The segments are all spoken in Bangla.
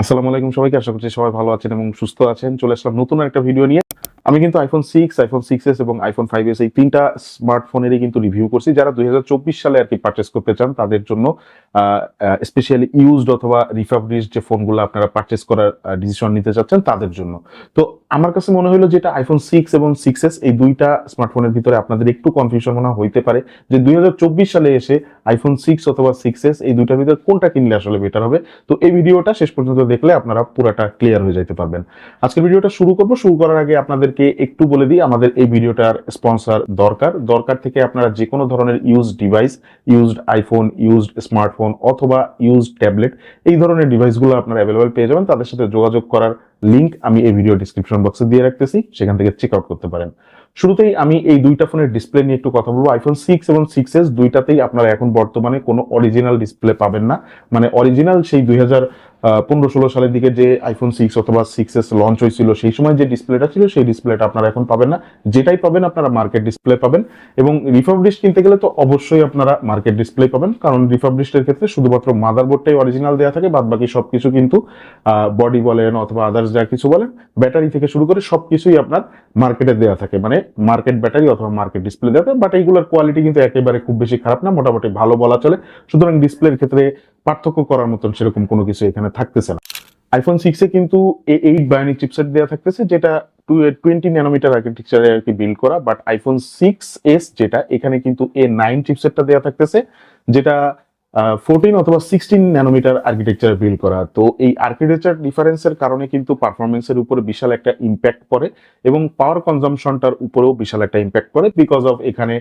আসসালামু আলাইকুম সবাইকে। আশা করছি সবাই ভালো আছেন এবং সুস্থ আছেন। চলে আসলাম নতুন একটা ভিডিও নিয়ে। আমি কিন্তু আইফোন 6, আইফোন 6s এবং আইফোন 5s এই ৩ টা স্মার্টফোনেরই কিন্তু রিভিউ করছি। যারা ২০২৪ সালে আরকি পারচেজ করতে চান তাদের জন্য আ আ স্পেশালি ইউজড অথবা রিফার্বিশড যে ফোনগুলো আপনারা পারচেজ করার ডিসিশন নিতে চাচ্ছেন তাদের জন্য। তো আমার কাছে মনে হইলো যেটা আইফোন 6 এবং 6s এই ২ টা স্মার্টফোনের ভিতরে আপনাদের একটু কনফিউশন মনে হইতে পারে যে ২০২৪ সালে এসে আইফোন 6 অথবা 6s এই ২ টার ভিতরে কোনটা কিনলে আসলে বেটার হবে। তো এই ভিডিওটা শেষ পর্যন্ত দেখলে আপনারা পুরাটা ক্লিয়ার হয়ে যাইতে পারবেন। আজকের ভিডিওটা শুরু করব। শুরু করার আগে আপনাদেরকে একটু বলে দিই আমাদের এই ভিডিওটার স্পন্সর দরকার থেকে আপনারা যে কোনো ধরনের used device, used iPhone, used smartphone অথবা ইউজড ট্যাবলেট এই ধরনের ডিভাইসগুলো আপনারা অ্যাভেলেবল পেয়ে যাবেন। তাদের সাথে যোগাযোগ করার লিংক আমি এই ভিডিও ডেসক্রিপশন বক্সে দিয়ে রাখতেছি, সেখান থেকে চেক আউট করতে পারেন। শুরুতেই আমি এই দুইটা ফোনের ডিসপ্লে নিয়ে একটু কথা বলবো। আইফোন 6 এবং 6s দুইটাতেই আপনারা এখন বর্তমানে কোনো অরিজিনাল ডিসপ্লে পাবেন না। মানে অরিজিনাল সেই 2015-16 সালের দিকে যে আইফোন 6 অথবা 6s লঞ্চ হয়েছিল সেই সময় যে ডিসপ্লেটা ছিল সেই ডিসপ্লেটা আপনারা এখন পাবেন না। যেটাই পাবেন আপনারা মার্কেট ডিসপ্লে পাবেন এবং রিফার্বিশড কিনতে গেলে তো অবশ্যই আপনারা মার্কেট ডিসপ্লে পাবেন, কারণ রিফার্বিশডের ক্ষেত্রে শুধুমাত্র মাদারবোর্ডটাই অরিজিনাল দেওয়া থাকে, বাদ বাকি সবকিছু কিন্তু বডি বলেন অথবা আদার্স যা কিছু বলেন, ব্যাটারি থেকে শুরু করে সবকিছুই আপনার মার্কেটে দেওয়া থাকে, মানে মার্কেট ব্যাটারি অথবা মার্কেট ডিসপ্লে দেওয়া থাকে। বাট এইগুলোর কোয়ালিটি কিন্তু একেবারে খুব বেশি খারাপ না, মোটামুটি ভালো বলা চলে। সুতরাং ডিসপ্লের ক্ষেত্রে পার্থক্য করার মতন সেরকম কোনো কিছু এখানে থাকতেছে না। আইফোন 6 এ কিন্তু A8 বায়োনিক চিপসেট দেওয়া থাকতেছে, যেটা 20 ন্যানোমিটার আর্কিটেকচারে আর কি বিল্ড করা। বাট আইফোন 6s যেটা এখানে কিন্তু A9 চিপসেটটা দেওয়া থাকতেছে, যেটা 14 অথবা 16 ন্যানোমিটার আর্কিটেকচার বিল্ড করা। তো এই আর্কিটেকচার ডিফারেন্সের কারণে কিন্তু পারফরমেন্সের উপরে বিশাল একটা ইম্প্যাক্ট পড়ে এবং পাওয়ার কনজাম্পশনটার উপরেও বিশাল একটা ইম্প্যাক্ট পড়ে, বিকজ অফ এখানে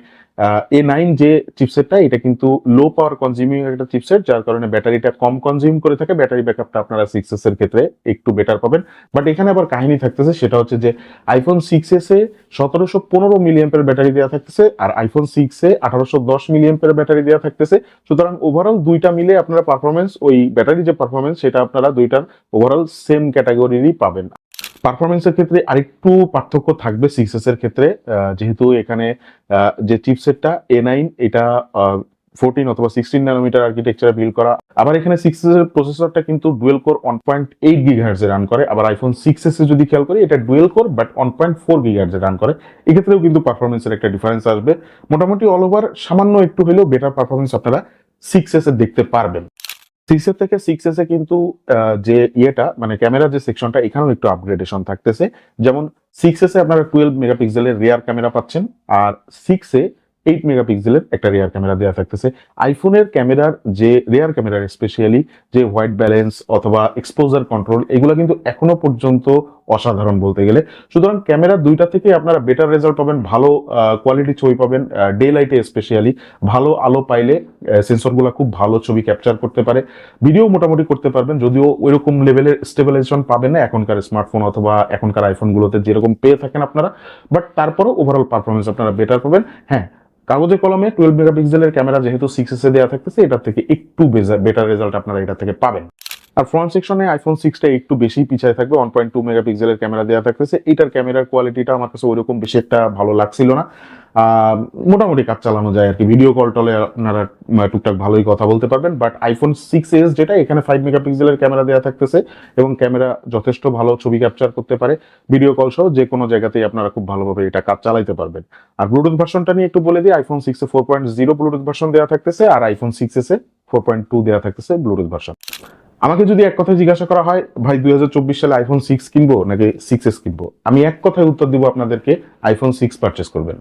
A9 যে চিপসেটটা এটা কিন্তু লো পাওয়ার কনজিউমিং একটা চিপসেট, যার কারণে ব্যাটারিটা কম কনজিউম করে থাকে। ব্যাটারি ব্যাকআপটা আপনারা 6s এর ক্ষেত্রে একটু বেটার পাবেন। বাট এখানে আবার কাহিনী থাকতেছে, সেটা হচ্ছে যে আইফোন 6s এ 1715 মিলিঅ্যাম্পের ব্যাটারি দেওয়া থাকতেছে আর আইফোন 6 এ 1810 মিলিঅ্যাম্পের ব্যাটারি দেওয়া থাকতেছে। সুতরাং ওভারঅল দুইটা মিলে আপনারা পারফরমেন্স, ওই ব্যাটারি যে পারফরমেন্স সেটা আপনারা দুইটার ওভারঅল সেম ক্যাটাগরিরই পাবেন। পারফরমেন্সের ক্ষেত্রে আরেকটু পার্থক্য থাকবে 6s এর ক্ষেত্রে, যেহেতু এখানে যে চিপসেটটা A9 এটা 14 অথবা 16 ন্যানোমিটার আর্কিটেকচার বিল্ড করা। আবার এখানে 6s এর প্রসেসরটা কিন্তু ডুয়েল কোর 1.8 গিগাহার্টজ এ রান করে। আবার আইফোন 6s এ যদি খেয়াল করি এটা dual core but 1.4 gigahertz A run করে। এক্ষেত্রেও কিন্তু পারফরমেন্সের একটা ডিফারেন্স আসবে। মোটামুটি অল ওভার সামান্য একটু হলেও বেটার পারফরমেন্স আপনারা 6s এ দেখতে পারবেন। 6s থেকে 6s এ কিন্তু যে ইয়েটা মানে ক্যামেরার যে সেকশনটা এখানেও একটু আপগ্রেডেশন থাকতেছে। যেমন 6s এ আপনারা 12 মেগাপিক্সেলের রিয়ার ক্যামেরা পাচ্ছেন আর 6 এ 8 মেগাপিক্সেলের একটা রিয়ার ক্যামেরা দেওয়া থাকতেছে। আইফোনের ক্যামেরার যে রিয়ার ক্যামেরার স্পেশালি যে হোয়াইট ব্যালেন্স অথবা এক্সপোজার কন্ট্রোল এগুলো কিন্তু এখনো পর্যন্ত অসাধারণ বলতে গেলে। সুতরাং ক্যামেরা দুইটা থেকে আপনারা বেটার রেজাল্ট পাবেন, ভালো কোয়ালিটি ছবি পাবেন। ডে লাইটে স্পেশালি ভালো আলো পাইলে সেন্সরগুলো খুব ভালো ছবি ক্যাপচার করতে পারে, ভিডিও মোটামুটি করতে পারবেন, যদিও ওইরকম লেভেলের স্টেবিলাইজেশন পাবেন না এখনকার স্মার্টফোন অথবা এখনকার আইফোনগুলোতে যেরকম পেয়ে থাকেন আপনারা। বাট তারপরেও ওভারঅল পারফরমেন্স আপনারা বেটার পাবেন। হ্যাঁ, কাগজে কলমে 12 মেগাপিক্সেলের ক্যামেরা যেহেতু 6s এ দেওয়া থাকতেছে, এটার থেকে একটু বেটার রেজাল্ট আপনারা এটা থেকে পাবেন। আর ফ্রন্ট সেকশনে আইফোন 6টা একটু বেশি পিছায় থাকবে, 1.2 মেগাপিক্সেলের ক্যামেরা দেওয়া থাকতেছে। এটার ক্যামেরার কোয়ালিটিটা আমার কাছে ওইরকম বেশি একটা ভালো লাগছিল না। মোটামুটি কাজ চালানো যায় আর কি, ভিডিও কল টলে আপনারা টুকটাক ভালোই কথা বলতে পারবেন। বাট আইফোন 6s যেটা এখানে 5 মেগাপিক্সেলের ক্যামেরা দেওয়া থাকতেছে এবং ক্যামেরা যথেষ্ট ভালো ছবি ক্যাপচার করতে পারে, ভিডিও কল সহ যে কোনো জায়গাতেই আপনারা খুব ভালোভাবে এটা কাজ চালাইতে পারবেন। আর ব্লুটুথ ভার্সনটা নিয়ে একটু বলে দিই, আইফোন 6 এ 4.0 ব্লুটুথ ভার্সন দেওয়া থাকতেছে আর আইফোন 6s এ 4.2 দেওয়া থাকতেছে ব্লুটুথ ভার্সন। আমাকে যদি এক কথায় জিজ্ঞাসা করা হয় ভাই 2024 সালে আইফোন 6 কিনবো নাকি 6s কিনবো, আমি এক কথায় উত্তর দিব আপনাদেরকে, আইফোন 6 পারচেস করবেন।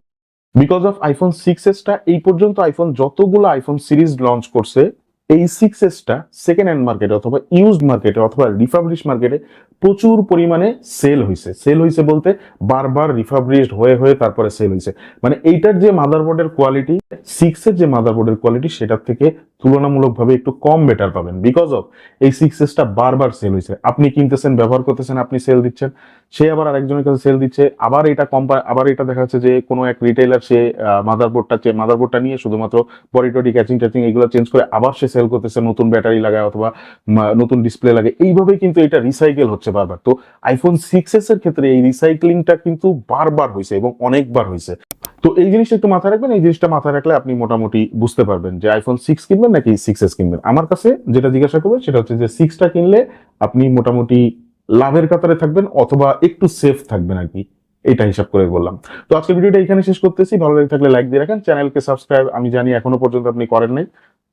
বিকজ অফ আইফোন 6s টা এই পর্যন্ত আইফোন যতগুলো আইফোন সিরিজ লঞ্চ করছে, এই 6s টা সেকেন্ড হ্যান্ড মার্কেটে অথবা ইউজড মার্কেটে অথবা রিফাবলিশ মার্কেটে প্রচুর পরিমাণে সেল হয়েছে বলতে বারবার রিফাবলিশড হয়ে হয়ে তারপরে সেল হয়েছে। মানে এইটার যে মাদারবোর্ডের কোয়ালিটি, 6 এর যে মাদারবোর্ডের কোয়ালিটি সেটার থেকে তুলনামূলকভাবে একটু কম বেটার পাবেন। বিকজ অফ এই 6s টা বারবার সেল হয়েছে, আপনি কিনতেছেন, ব্যবহার করতেছেন, আপনি সেল দিচ্ছেন, সে আবার আরেকজনের কাছে সেল দিচ্ছে, আবার এটা আবার এটা দেখা যাচ্ছে যে কোনো এক রিটেইলার সে মাদারবোর্ডটা নিয়ে শুধুমাত্র বডি টডি ক্যাচিং ট্যাচিং এগুলো চেঞ্জ করে আবার সে সেল করতেছে, নতুন ব্যাটারি লাগায় অথবা নতুন ডিসপ্লে লাগে, এইভাবেই কিন্তু এটা রিসাইকেল হচ্ছে বারবার। তো আইফোন 6s এর ক্ষেত্রে এই রিসাইক্লিংটা কিন্তু বারবার হয়েছে এবং অনেকবার হয়েছে। তো এই জিনিসটা একটু মাথায় রাখবেন, এই জিনিসটা মাথায় রাখলে আপনি মোটামুটি বুঝতে পারবেন যে আইফোন 6 কিনবেন নাকি 6s কিনবেন। আমার কাছে যেটা জিজ্ঞাসা করবেন সেটা হচ্ছে যে 6টা কিনলে আপনি মোটামুটি লাভের কাতারে থাকবেন অথবা একটু সেফ থাকবেন আর কি, এটা হিসাব করে বললাম। তো আজকের ভিডিওটা এখানে শেষ করতেছি। ভালো লেগে থাকলে লাইক দিয়ে রাখেন, চ্যানেলকে সাবস্ক্রাইব, আমি জানি এখনো পর্যন্ত আপনি করেন নাই,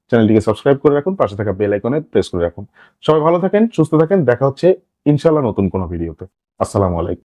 চ্যানেলটিকে সাবস্ক্রাইব করে রাখুন, পাশে থাকা বেল আইকনে প্রেস করে রাখুন। সবাই ভালো থাকেন, সুস্থ থাকেন, দেখা হচ্ছে ইনশাআল্লাহ নতুন কোনো ভিডিওতে। আসসালামু আলাইকুম।